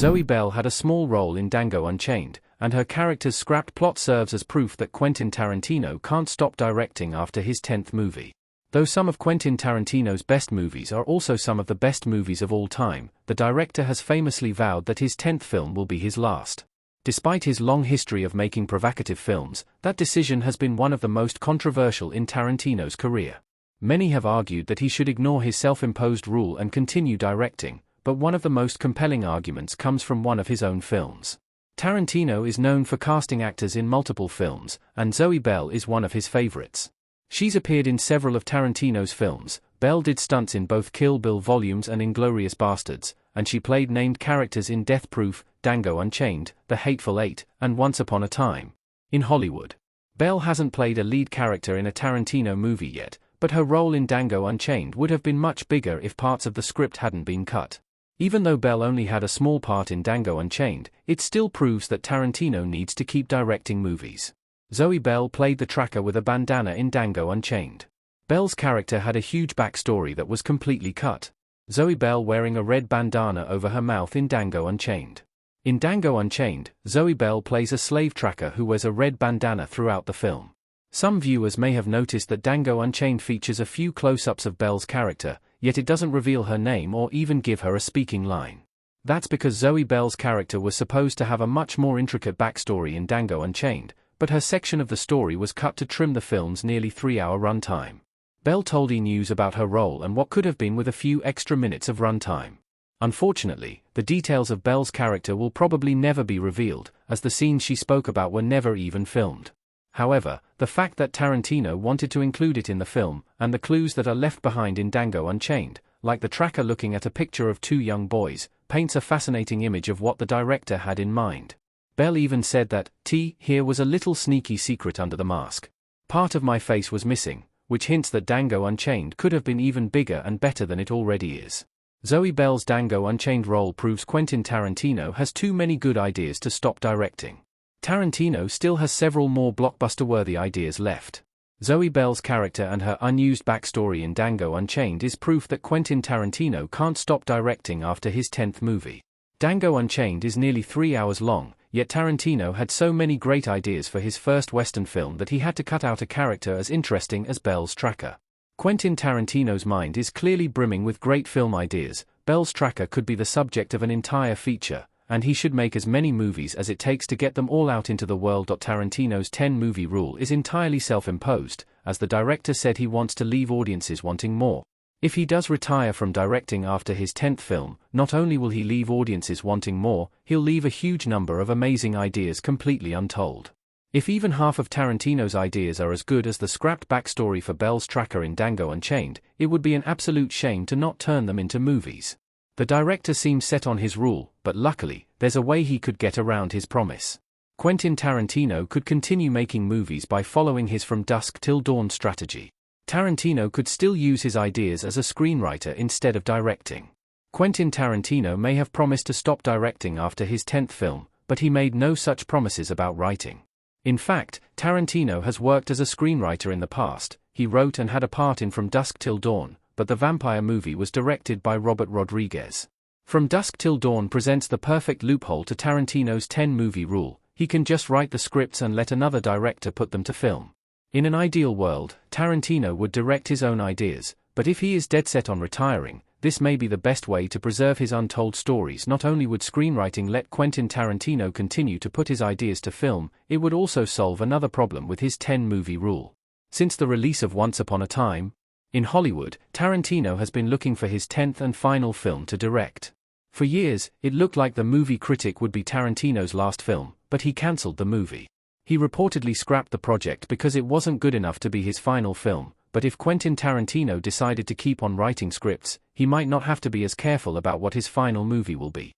Zoe Bell had a small role in Django Unchained, and her character's scrapped plot serves as proof that Quentin Tarantino can't stop directing after his 10th movie. Though some of Quentin Tarantino's best movies are also some of the best movies of all time, the director has famously vowed that his 10th film will be his last. Despite his long history of making provocative films, that decision has been one of the most controversial in Tarantino's career. Many have argued that he should ignore his self-imposed rule and continue directing, but one of the most compelling arguments comes from one of his own films. Tarantino is known for casting actors in multiple films, and Zoe Bell is one of his favorites. She's appeared in several of Tarantino's films. Bell did stunts in both Kill Bill volumes and Inglourious Bastards, and she played named characters in Death Proof, Django Unchained, The Hateful Eight, and Once Upon a Time in Hollywood. Bell hasn't played a lead character in a Tarantino movie yet, but her role in Django Unchained would have been much bigger if parts of the script hadn't been cut. Even though Bell only had a small part in Django Unchained, it still proves that Tarantino needs to keep directing movies. Zoe Bell played the tracker with a bandana in Django Unchained. Bell's character had a huge backstory that was completely cut. Zoe Bell wearing a red bandana over her mouth in Django Unchained. In Django Unchained, Zoe Bell plays a slave tracker who wears a red bandana throughout the film. Some viewers may have noticed that Django Unchained features a few close-ups of Bell's character, yet it doesn't reveal her name or even give her a speaking line. That's because Zoe Bell's character was supposed to have a much more intricate backstory in Django Unchained, but her section of the story was cut to trim the film's nearly 3-hour runtime. Bell told E! News about her role and what could have been with a few extra minutes of runtime. Unfortunately, the details of Bell's character will probably never be revealed, as the scenes she spoke about were never even filmed. However, the fact that Tarantino wanted to include it in the film, and the clues that are left behind in Django Unchained, like the tracker looking at a picture of two young boys, paints a fascinating image of what the director had in mind. Bell even said that, here was a little sneaky secret under the mask. Part of my face was missing, which hints that Django Unchained could have been even bigger and better than it already is. Zoe Bell's Django Unchained role proves Quentin Tarantino has too many good ideas to stop directing. Tarantino still has several more blockbuster-worthy ideas left. Zoe Bell's character and her unused backstory in Django Unchained is proof that Quentin Tarantino can't stop directing after his 10th movie. Django Unchained is nearly 3 hours long, yet Tarantino had so many great ideas for his first Western film that he had to cut out a character as interesting as Bell's tracker. Quentin Tarantino's mind is clearly brimming with great film ideas. Bell's tracker could be the subject of an entire feature, and he should make as many movies as it takes to get them all out into the world. Tarantino's 10-movie rule is entirely self-imposed, as the director said he wants to leave audiences wanting more. If he does retire from directing after his 10th film, not only will he leave audiences wanting more, he'll leave a huge number of amazing ideas completely untold. If even half of Tarantino's ideas are as good as the scrapped backstory for Bell's tracker in Django Unchained, it would be an absolute shame to not turn them into movies. The director seems set on his rule, but luckily, there's a way he could get around his promise. Quentin Tarantino could continue making movies by following his from dusk till dawn strategy. Tarantino could still use his ideas as a screenwriter instead of directing. Quentin Tarantino may have promised to stop directing after his 10th film, but he made no such promises about writing. In fact, Tarantino has worked as a screenwriter in the past. He wrote and had a part in From Dusk Till Dawn, but the vampire movie was directed by Robert Rodriguez. From Dusk Till Dawn presents the perfect loophole to Tarantino's 10-movie rule. He can just write the scripts and let another director put them to film. In an ideal world, Tarantino would direct his own ideas, but if he is dead set on retiring, this may be the best way to preserve his untold stories. Not only would screenwriting let Quentin Tarantino continue to put his ideas to film, it would also solve another problem with his 10-movie rule. Since the release of Once Upon a Time in Hollywood, Tarantino has been looking for his 10th and final film to direct. For years, it looked like The Movie Critic would be Tarantino's last film, but he cancelled the movie. He reportedly scrapped the project because it wasn't good enough to be his final film, but if Quentin Tarantino decided to keep on writing scripts, he might not have to be as careful about what his final movie will be.